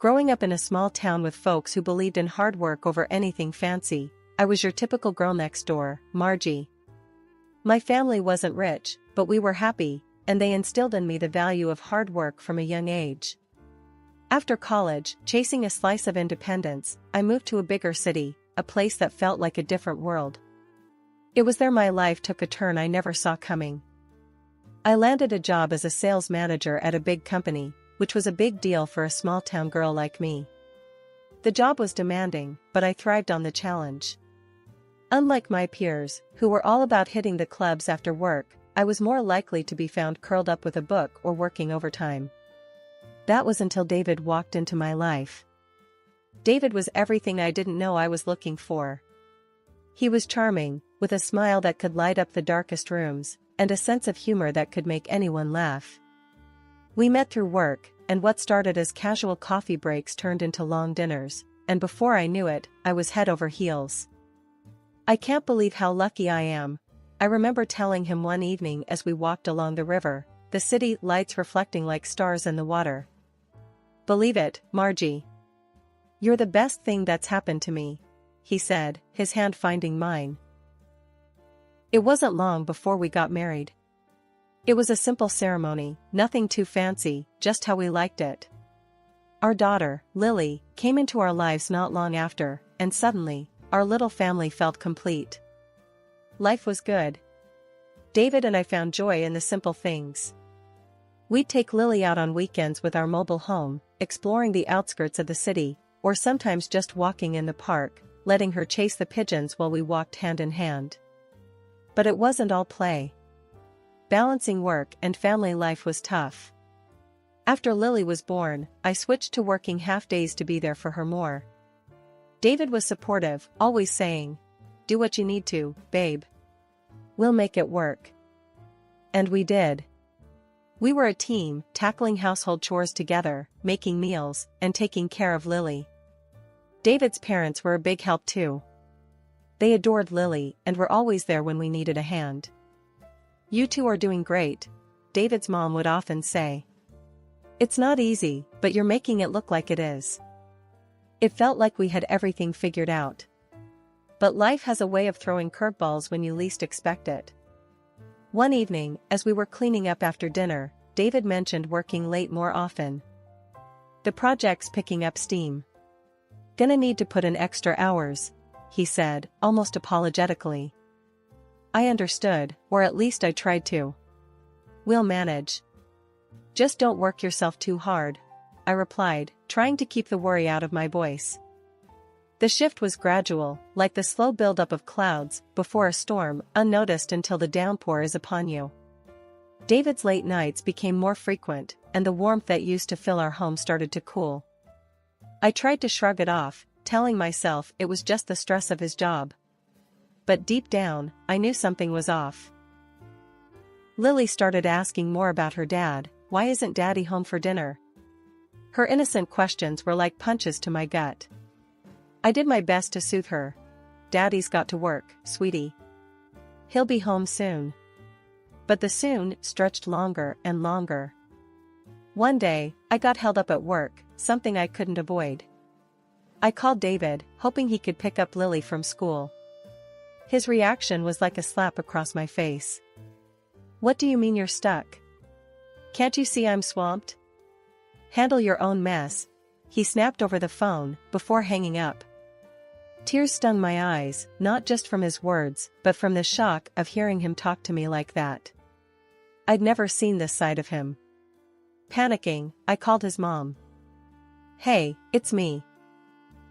Growing up in a small town with folks who believed in hard work over anything fancy, I was your typical girl next door, Margie. My family wasn't rich, but we were happy, and they instilled in me the value of hard work from a young age. After college, chasing a slice of independence, I moved to a bigger city, a place that felt like a different world. It was there my life took a turn I never saw coming. I landed a job as a sales manager at a big company, which was a big deal for a small-town girl like me. The job was demanding, but I thrived on the challenge. Unlike my peers, who were all about hitting the clubs after work, I was more likely to be found curled up with a book or working overtime. That was until David walked into my life. David was everything I didn't know I was looking for. He was charming, with a smile that could light up the darkest rooms, and a sense of humor that could make anyone laugh. We met through work, and what started as casual coffee breaks turned into long dinners, and before I knew it, I was head over heels. I can't believe how lucky I am, I remember telling him one evening as we walked along the river, the city lights reflecting like stars in the water. Believe it, Margie. You're the best thing that's happened to me, he said, his hand finding mine. It wasn't long before we got married. It was a simple ceremony, nothing too fancy, just how we liked it. Our daughter, Lily, came into our lives not long after, and suddenly, our little family felt complete. Life was good. David and I found joy in the simple things. We'd take Lily out on weekends with our mobile home, exploring the outskirts of the city, or sometimes just walking in the park, letting her chase the pigeons while we walked hand in hand. But it wasn't all play. Balancing work and family life was tough. After Lily was born, I switched to working half days to be there for her more. David was supportive, always saying, "Do what you need to, babe. We'll make it work." And we did. We were a team, tackling household chores together, making meals, and taking care of Lily. David's parents were a big help too. They adored Lily and were always there when we needed a hand. "You two are doing great," David's mom would often say. "It's not easy, but you're making it look like it is." It felt like we had everything figured out. But life has a way of throwing curveballs when you least expect it. One evening, as we were cleaning up after dinner, David mentioned working late more often. "The project's picking up steam. Gonna need to put in extra hours," he said, almost apologetically. I understood, or at least I tried to. "We'll manage. Just don't work yourself too hard," I replied, trying to keep the worry out of my voice. The shift was gradual, like the slow buildup of clouds before a storm, unnoticed until the downpour is upon you. David's late nights became more frequent, and the warmth that used to fill our home started to cool. I tried to shrug it off, telling myself it was just the stress of his job. But deep down, I knew something was off. Lily started asking more about her dad. "Why isn't Daddy home for dinner?" Her innocent questions were like punches to my gut. I did my best to soothe her. "Daddy's got to work, sweetie. He'll be home soon." But the soon stretched longer and longer. One day, I got held up at work, something I couldn't avoid. I called David, hoping he could pick up Lily from school. His reaction was like a slap across my face. "What do you mean you're stuck? Can't you see I'm swamped? Handle your own mess," he snapped over the phone, before hanging up. Tears stung my eyes, not just from his words, but from the shock of hearing him talk to me like that. I'd never seen this side of him. Panicking, I called his mom. "Hey, it's me.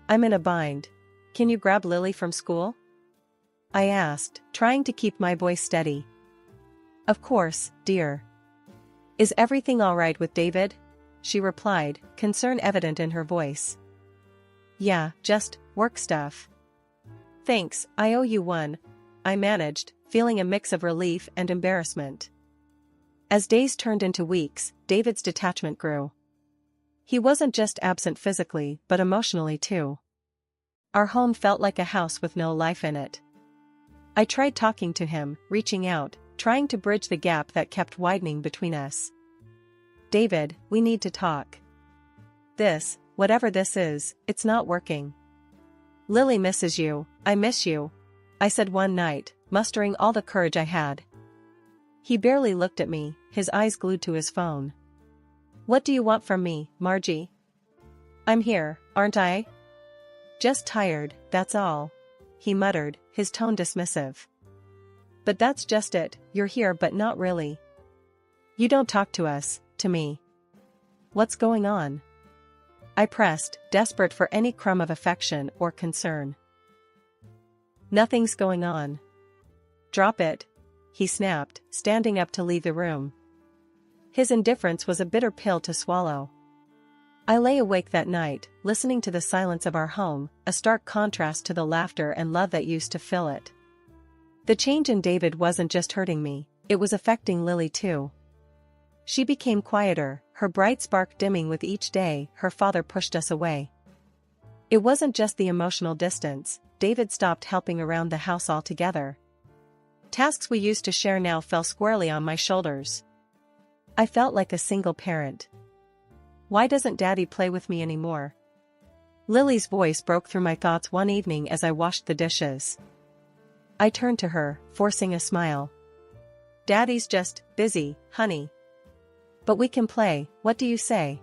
I'm in a bind. Can you grab Lily from school?" I asked, trying to keep my voice steady. "Of course, dear. Is everything all right with David?" she replied, concern evident in her voice. "Yeah, just work stuff." "Thanks, I owe you one," I managed, feeling a mix of relief and embarrassment. As days turned into weeks, David's detachment grew. He wasn't just absent physically, but emotionally too. Our home felt like a house with no life in it. I tried talking to him, reaching out, trying to bridge the gap that kept widening between us. "David, we need to talk. This whatever this is, it's not working. Lily misses you, I miss you, I said one night, mustering all the courage I had. He barely looked at me, his eyes glued to his phone. What do you want from me, Margie? I'm here, aren't I? Just tired, that's all, he muttered, his tone dismissive. But that's just it, you're here but not really. You don't talk to me. What's going on? I pressed, desperate for any crumb of affection or concern. Nothing's going on. Drop it, he snapped, standing up to leave the room. His indifference was a bitter pill to swallow. I lay awake that night, listening to the silence of our home, a stark contrast to the laughter and love that used to fill it. The change in David wasn't just hurting me, it was affecting Lily too. She became quieter, her bright spark dimming with each day her father pushed us away. It wasn't just the emotional distance, David stopped helping around the house altogether. Tasks we used to share now fell squarely on my shoulders. I felt like a single parent. Why doesn't Daddy play with me anymore? Lily's voice broke through my thoughts one evening as I washed the dishes. I turned to her, forcing a smile. Daddy's just busy, honey. But we can play, what do you say?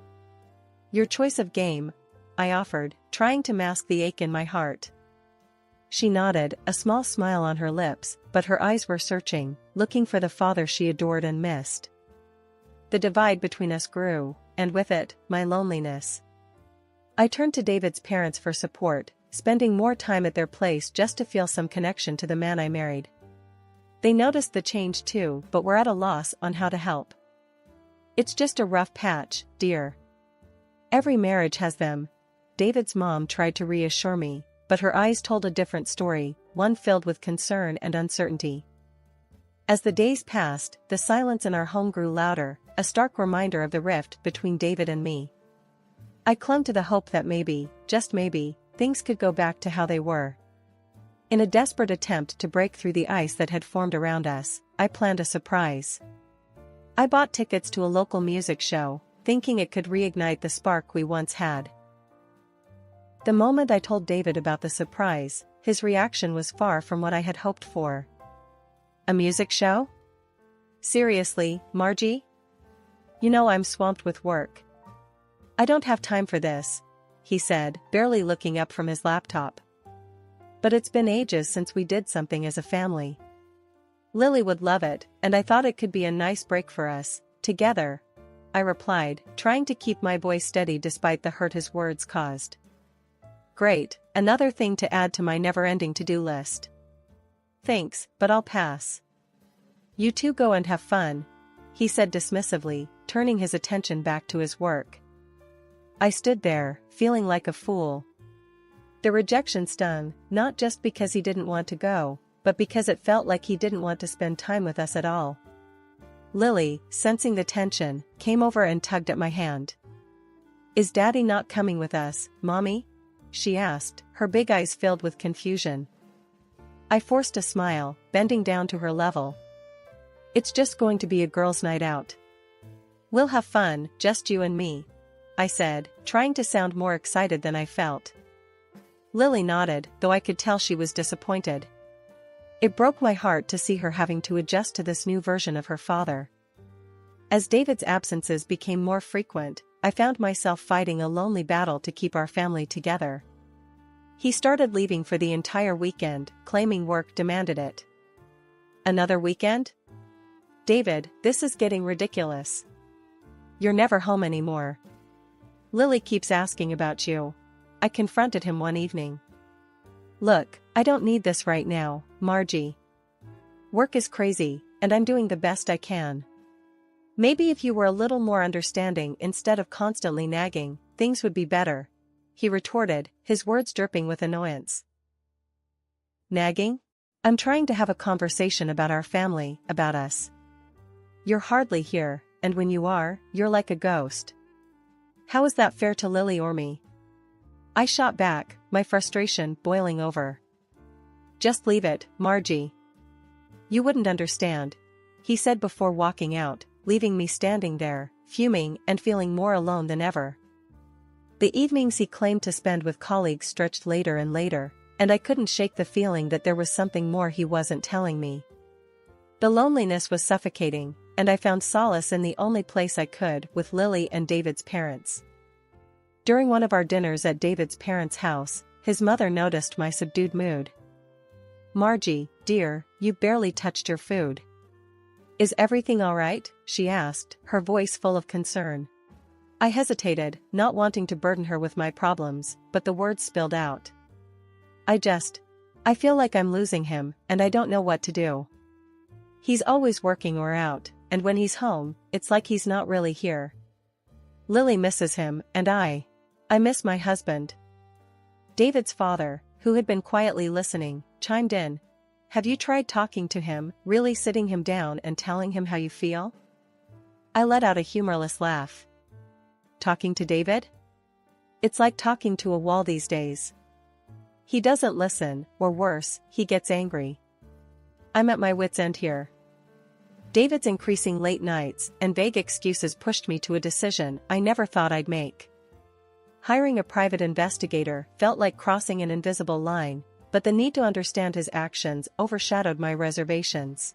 Your choice of game, I offered, trying to mask the ache in my heart. She nodded, a small smile on her lips, but her eyes were searching, looking for the father she adored and missed. The divide between us grew, and with it, my loneliness. I turned to David's parents for support, spending more time at their place just to feel some connection to the man I married. They noticed the change too, but were at a loss on how to help. It's just a rough patch, dear. Every marriage has them. David's mom tried to reassure me, but her eyes told a different story, one filled with concern and uncertainty. As the days passed, the silence in our home grew louder, a stark reminder of the rift between David and me. I clung to the hope that maybe, just maybe, things could go back to how they were. In a desperate attempt to break through the ice that had formed around us, I planned a surprise. I bought tickets to a local music show, thinking it could reignite the spark we once had. The moment I told David about the surprise, his reaction was far from what I had hoped for. A music show? Seriously, Margie? You know I'm swamped with work. I don't have time for this, he said, barely looking up from his laptop. But it's been ages since we did something as a family. Lily would love it, and I thought it could be a nice break for us, together, I replied, trying to keep my voice steady despite the hurt his words caused. Great, another thing to add to my never-ending to-do list. Thanks, but I'll pass. You two go and have fun, he said dismissively, turning his attention back to his work. I stood there, feeling like a fool. The rejection stung, not just because he didn't want to go, but because it felt like he didn't want to spend time with us at all. Lily, sensing the tension, came over and tugged at my hand. Is Daddy not coming with us, Mommy? She asked, her big eyes filled with confusion. I forced a smile, bending down to her level. It's just going to be a girls' night out. We'll have fun, just you and me, I said, trying to sound more excited than I felt. Lily nodded, though I could tell she was disappointed. It broke my heart to see her having to adjust to this new version of her father. As David's absences became more frequent, I found myself fighting a lonely battle to keep our family together. He started leaving for the entire weekend, claiming work demanded it. Another weekend? David, this is getting ridiculous. You're never home anymore. Lily keeps asking about you. I confronted him one evening. Look, I don't need this right now, Margie. Work is crazy, and I'm doing the best I can. Maybe if you were a little more understanding instead of constantly nagging, things would be better, he retorted, his words dripping with annoyance. Nagging? I'm trying to have a conversation about our family, about us. You're hardly here, and when you are, you're like a ghost. How is that fair to Lily or me? I shot back, my frustration boiling over. Just leave it, Margie. You wouldn't understand, he said before walking out, leaving me standing there, fuming and feeling more alone than ever. The evenings he claimed to spend with colleagues stretched later and later, and I couldn't shake the feeling that there was something more he wasn't telling me. The loneliness was suffocating, and I found solace in the only place I could, with Lily and David's parents. During one of our dinners at David's parents' house, his mother noticed my subdued mood. "Margie, dear, you barely touched your food. Is everything all right?" she asked, her voice full of concern. I hesitated, not wanting to burden her with my problems, but the words spilled out. I feel like I'm losing him, and I don't know what to do. He's always working or out, and when he's home, it's like he's not really here. Lily misses him, and I miss my husband." David's father, who had been quietly listening, chimed in. "Have you tried talking to him, really sitting him down and telling him how you feel?" I let out a humorless laugh. "Talking to David? It's like talking to a wall these days. He doesn't listen, or worse, he gets angry. I'm at my wit's end here." David's increasing late nights and vague excuses pushed me to a decision I never thought I'd make. Hiring a private investigator felt like crossing an invisible line, but the need to understand his actions overshadowed my reservations.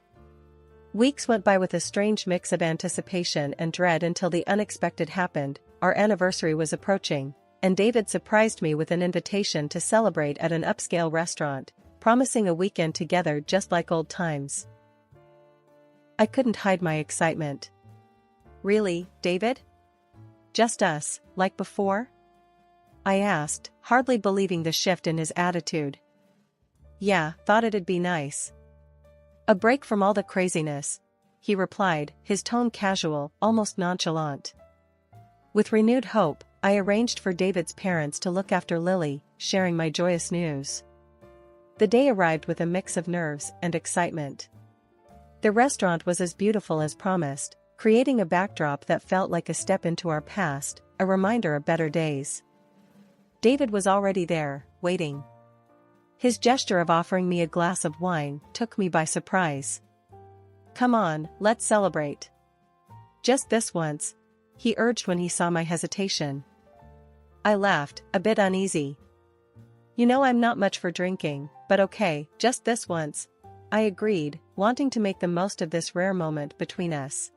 Weeks went by with a strange mix of anticipation and dread until the unexpected happened. Our anniversary was approaching, and David surprised me with an invitation to celebrate at an upscale restaurant, promising a weekend together just like old times. I couldn't hide my excitement. "Really, David? Just us, like before?" I asked, hardly believing the shift in his attitude. "Yeah, thought it'd be nice. A break from all the craziness," he replied, his tone casual, almost nonchalant. With renewed hope, I arranged for David's parents to look after Lily, sharing my joyous news. The day arrived with a mix of nerves and excitement. The restaurant was as beautiful as promised, creating a backdrop that felt like a step into our past, a reminder of better days. David was already there, waiting. His gesture of offering me a glass of wine took me by surprise. "Come on, let's celebrate. Just this once," he urged when he saw my hesitation. I laughed, a bit uneasy. "You know I'm not much for drinking, but okay, just this once," I agreed, wanting to make the most of this rare moment between us.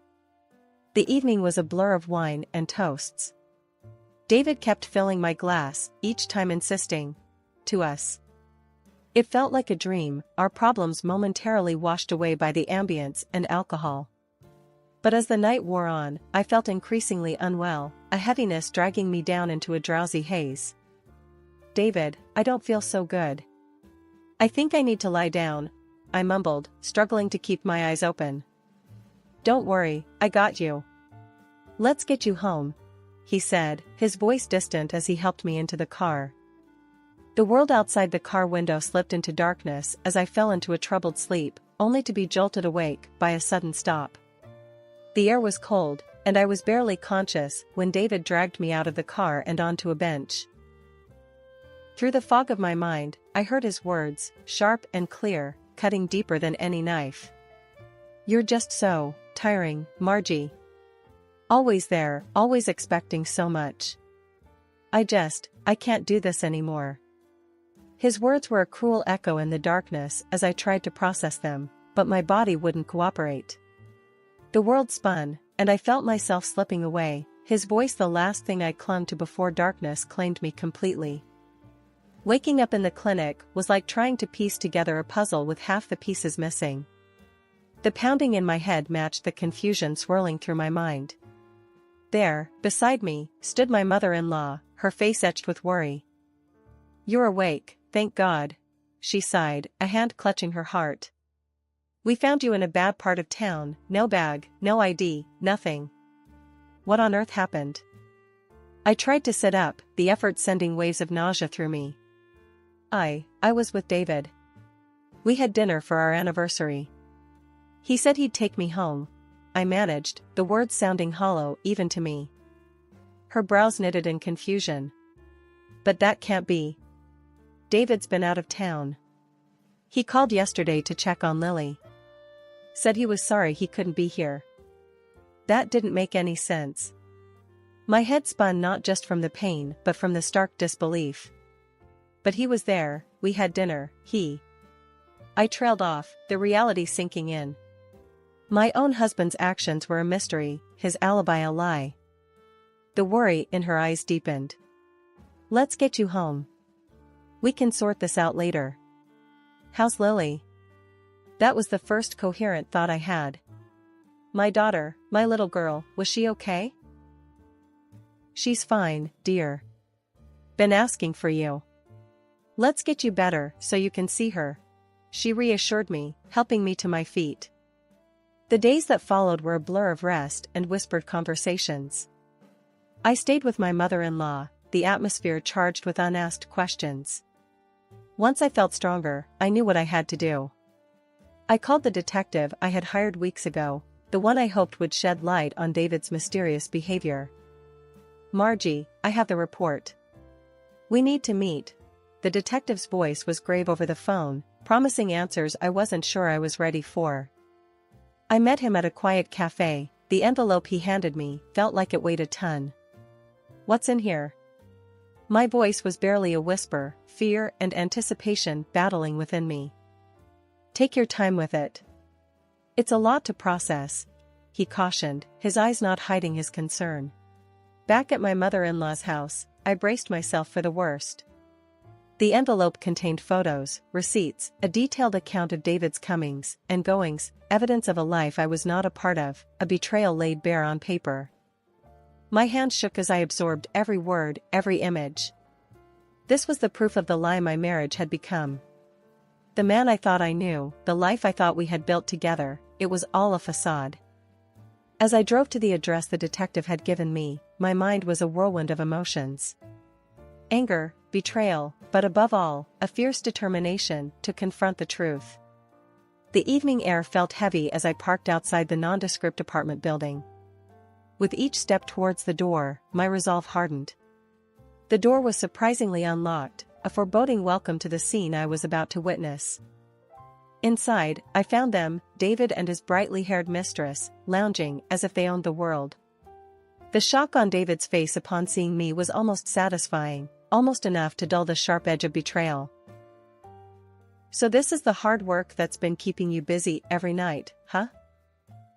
The evening was a blur of wine and toasts. David kept filling my glass, each time insisting, "To us." It felt like a dream, our problems momentarily washed away by the ambience and alcohol. But as the night wore on, I felt increasingly unwell, a heaviness dragging me down into a drowsy haze. "David, I don't feel so good. I think I need to lie down," I mumbled, struggling to keep my eyes open. "Don't worry, I got you. Let's get you home," he said, his voice distant as he helped me into the car. The world outside the car window slipped into darkness as I fell into a troubled sleep, only to be jolted awake by a sudden stop. The air was cold, and I was barely conscious when David dragged me out of the car and onto a bench. Through the fog of my mind, I heard his words, sharp and clear, cutting deeper than any knife. "You're just so tiring, Margie. Always there, always expecting so much. I can't do this anymore." His words were a cruel echo in the darkness as I tried to process them, but my body wouldn't cooperate. The world spun, and I felt myself slipping away, his voice the last thing I clung to before darkness claimed me completely. Waking up in the clinic was like trying to piece together a puzzle with half the pieces missing. The pounding in my head matched the confusion swirling through my mind. There, beside me, stood my mother-in-law, her face etched with worry. "You're awake, thank God," she sighed, a hand clutching her heart. "We found you in a bad part of town, no bag, no ID, nothing. What on earth happened?" I tried to sit up, the effort sending waves of nausea through me. I was with David. We had dinner for our anniversary. He said he'd take me home. I managed, the words sounding hollow even to me. Her brows knitted in confusion. "But that can't be. David's been out of town. He called yesterday to check on Lily. Said he was sorry he couldn't be here." That didn't make any sense. My head spun not just from the pain but from the stark disbelief. But he was there, we had dinner, I trailed off, the reality sinking in. My own husband's actions were a mystery, his alibi a lie. The worry in her eyes deepened. Let's get you home. We can sort this out later. How's Lily? That was the first coherent thought I had. My daughter, my little girl, was she okay? She's fine, dear. Been asking for you. Let's get you better so you can see her. She reassured me, helping me to my feet. The days that followed were a blur of rest and whispered conversations. I stayed with my mother-in-law, the atmosphere charged with unasked questions. Once I felt stronger, I knew what I had to do. I called the detective I had hired weeks ago, the one I hoped would shed light on David's mysterious behavior. Margie, I have the report. We need to meet. The detective's voice was grave over the phone, promising answers I wasn't sure I was ready for. I met him at a quiet cafe. The envelope he handed me felt like it weighed a ton. What's in here? My voice was barely a whisper, fear and anticipation battling within me. Take your time with it. It's a lot to process, he cautioned, his eyes not hiding his concern. Back at my mother-in-law's house, I braced myself for the worst. The envelope contained photos, receipts, a detailed account of David's comings and goings, evidence of a life I was not a part of, a betrayal laid bare on paper. My hand shook as I absorbed every word, every image. This was the proof of the lie my marriage had become. The man I thought I knew, the life I thought we had built together, it was all a facade. As I drove to the address the detective had given me, my mind was a whirlwind of emotions. Anger, betrayal, but above all, a fierce determination to confront the truth. The evening air felt heavy as I parked outside the nondescript apartment building. With each step towards the door, my resolve hardened. The door was surprisingly unlocked, a foreboding welcome to the scene I was about to witness. Inside, I found them, David and his brightly-haired mistress, lounging as if they owned the world. The shock on David's face upon seeing me was almost satisfying, almost enough to dull the sharp edge of betrayal. So this is the hard work that's been keeping you busy every night, huh?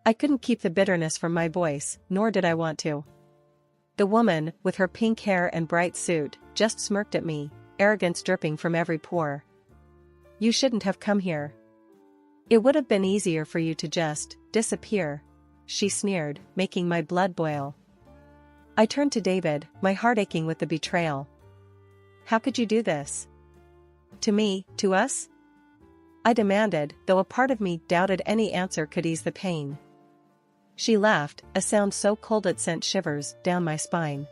I couldn't keep the bitterness from my voice, nor did I want to. The woman, with her pink hair and bright suit, just smirked at me, arrogance dripping from every pore. You shouldn't have come here. It would have been easier for you to just disappear, she sneered, making my blood boil. I turned to David, my heart aching with the betrayal. How could you do this? To me, to us? I demanded, though a part of me doubted any answer could ease the pain. She laughed, a sound so cold it sent shivers down my spine.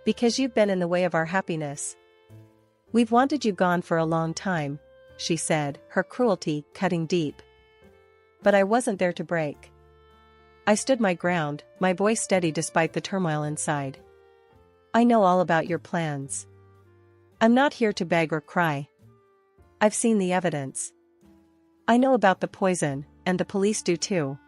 Because you've been in the way of our happiness. We've wanted you gone for a long time, she said, her cruelty cutting deep. But I wasn't there to break. I stood my ground, my voice steady despite the turmoil inside. I know all about your plans. I'm not here to beg or cry. I've seen the evidence. I know about the poison, and the police do too.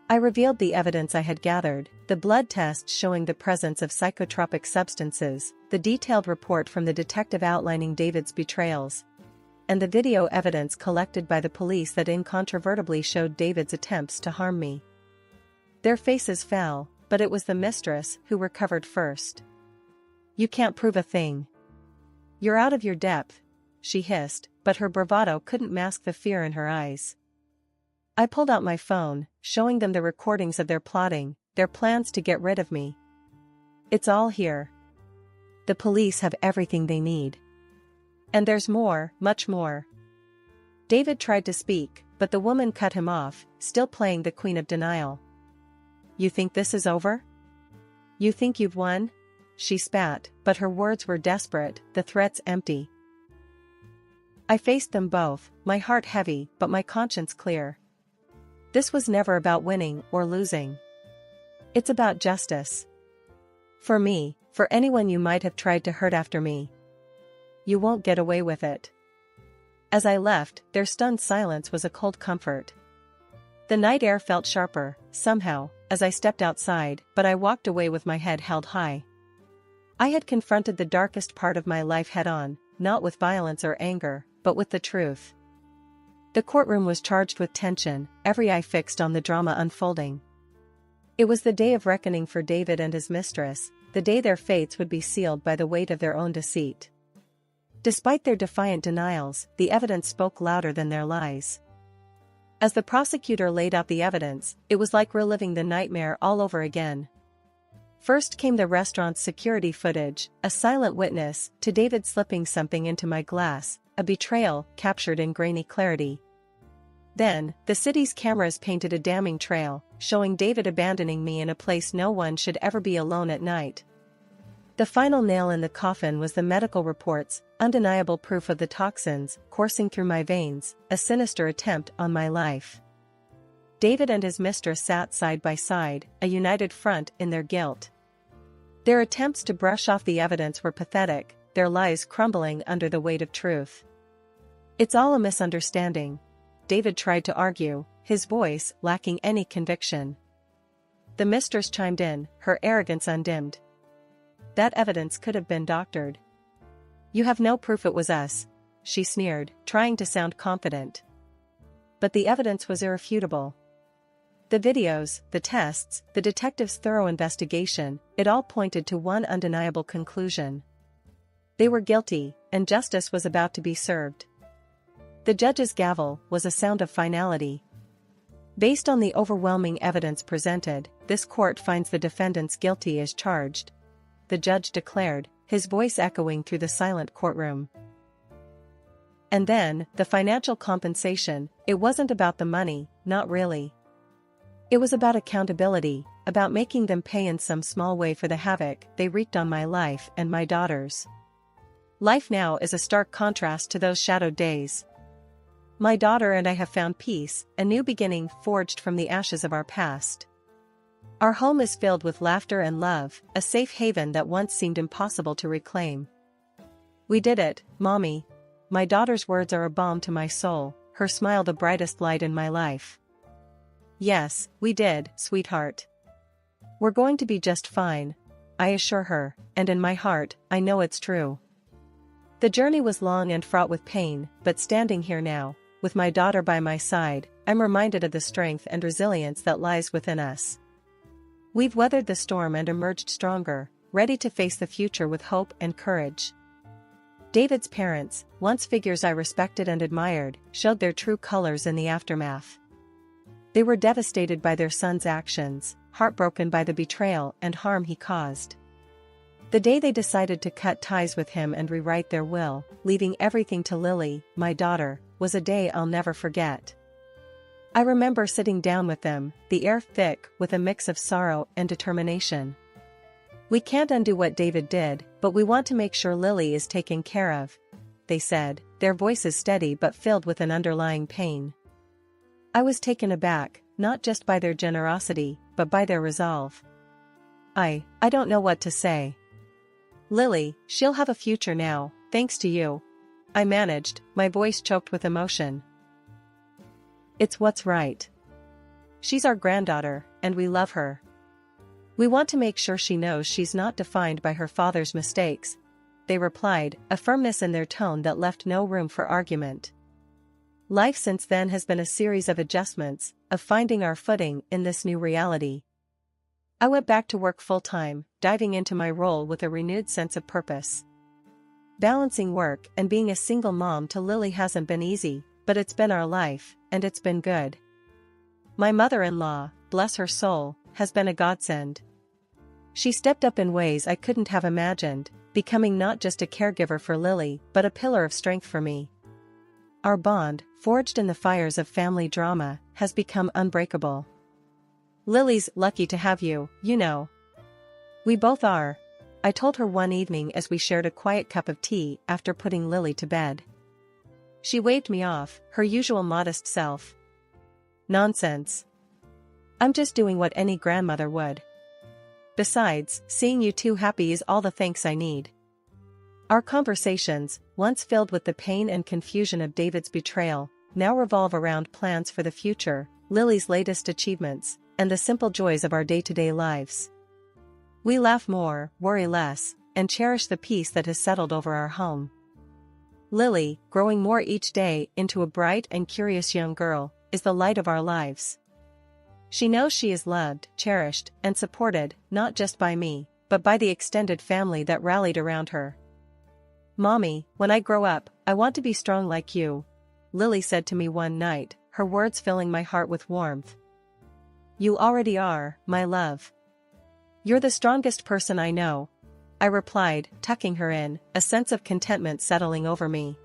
I revealed the evidence I had gathered, the blood tests showing the presence of psychotropic substances, the detailed report from the detective outlining David's betrayals, and the video evidence collected by the police that incontrovertibly showed David's attempts to harm me. Their faces fell, but it was the mistress who recovered first. You can't prove a thing. You're out of your depth, she hissed, but her bravado couldn't mask the fear in her eyes. I pulled out my phone, showing them the recordings of their plotting, their plans to get rid of me. It's all here. The police have everything they need. And there's more, much more. David tried to speak, but the woman cut him off, still playing the queen of denial. You think this is over? You think you've won? She spat, but her words were desperate, the threats empty. I faced them both, my heart heavy, but my conscience clear. This was never about winning or losing. It's about justice. For me, for anyone you might have tried to hurt after me. You won't get away with it. As I left, their stunned silence was a cold comfort. The night air felt sharper, somehow, as I stepped outside, but I walked away with my head held high. I had confronted the darkest part of my life head-on, not with violence or anger, but with the truth. The courtroom was charged with tension, every eye fixed on the drama unfolding. It was the day of reckoning for David and his mistress, the day their fates would be sealed by the weight of their own deceit. Despite their defiant denials, the evidence spoke louder than their lies. As the prosecutor laid out the evidence, it was like reliving the nightmare all over again. First came the restaurant's security footage, a silent witness to David slipping something into my glass, a betrayal captured in grainy clarity. Then, the city's cameras painted a damning trail, showing David abandoning me in a place no one should ever be alone at night. The final nail in the coffin was the medical reports, undeniable proof of the toxins coursing through my veins, a sinister attempt on my life. David and his mistress sat side by side, a united front in their guilt. Their attempts to brush off the evidence were pathetic, their lies crumbling under the weight of truth. "It's all a misunderstanding," David tried to argue, his voice lacking any conviction. The mistress chimed in, her arrogance undimmed. "That evidence could have been doctored. You have no proof it was us," she sneered, trying to sound confident. But the evidence was irrefutable. The videos, the tests, the detective's thorough investigation, it all pointed to one undeniable conclusion. They were guilty, and justice was about to be served. The judge's gavel was a sound of finality. Based on the overwhelming evidence presented, this court finds the defendants guilty as charged, the judge declared, his voice echoing through the silent courtroom. And then, the financial compensation, it wasn't about the money, not really. It was about accountability, about making them pay in some small way for the havoc they wreaked on my life and my daughter's. Life now is a stark contrast to those shadowed days. My daughter and I have found peace, a new beginning forged from the ashes of our past. Our home is filled with laughter and love, a safe haven that once seemed impossible to reclaim. "We did it, Mommy." My daughter's words are a balm to my soul, her smile the brightest light in my life. "Yes, we did, sweetheart. We're going to be just fine," I assure her, and in my heart, I know it's true. The journey was long and fraught with pain, but standing here now, with my daughter by my side, I'm reminded of the strength and resilience that lies within us. We've weathered the storm and emerged stronger, ready to face the future with hope and courage. David's parents, once figures I respected and admired, showed their true colors in the aftermath. They were devastated by their son's actions, heartbroken by the betrayal and harm he caused. The day they decided to cut ties with him and rewrite their will, leaving everything to Lily, my daughter, was a day I'll never forget. I remember sitting down with them, the air thick with a mix of sorrow and determination. "We can't undo what David did, but we want to make sure Lily is taken care of," they said, their voices steady but filled with an underlying pain. I was taken aback, not just by their generosity, but by their resolve. I don't know what to say. "Lily, she'll have a future now, thanks to you," I managed, my voice choked with emotion. "It's what's right. She's our granddaughter, and we love her. We want to make sure she knows she's not defined by her father's mistakes," they replied, a firmness in their tone that left no room for argument. Life since then has been a series of adjustments, of finding our footing in this new reality. I went back to work full-time, diving into my role with a renewed sense of purpose. Balancing work and being a single mom to Lily hasn't been easy, but it's been our life, and it's been good. My mother-in-law, bless her soul, has been a godsend. She stepped up in ways I couldn't have imagined, becoming not just a caregiver for Lily but a pillar of strength for me. Our bond, forged in the fires of family drama, has become unbreakable. "Lily's lucky to have you, you know." "We both are," I told her one evening as we shared a quiet cup of tea after putting Lily to bed. She waved me off, her usual modest self. "Nonsense. I'm just doing what any grandmother would. Besides, seeing you two happy is all the thanks I need." Our conversations, once filled with the pain and confusion of David's betrayal, now revolve around plans for the future, Lily's latest achievements, and the simple joys of our day-to-day lives. We laugh more, worry less, and cherish the peace that has settled over our home. Lily, growing more each day into a bright and curious young girl, is the light of our lives. She knows she is loved, cherished, and supported, not just by me, but by the extended family that rallied around her. "Mommy, when I grow up, I want to be strong like you," Lily said to me one night, her words filling my heart with warmth. "You already are, my love. You're the strongest person I know," I replied, tucking her in, a sense of contentment settling over me.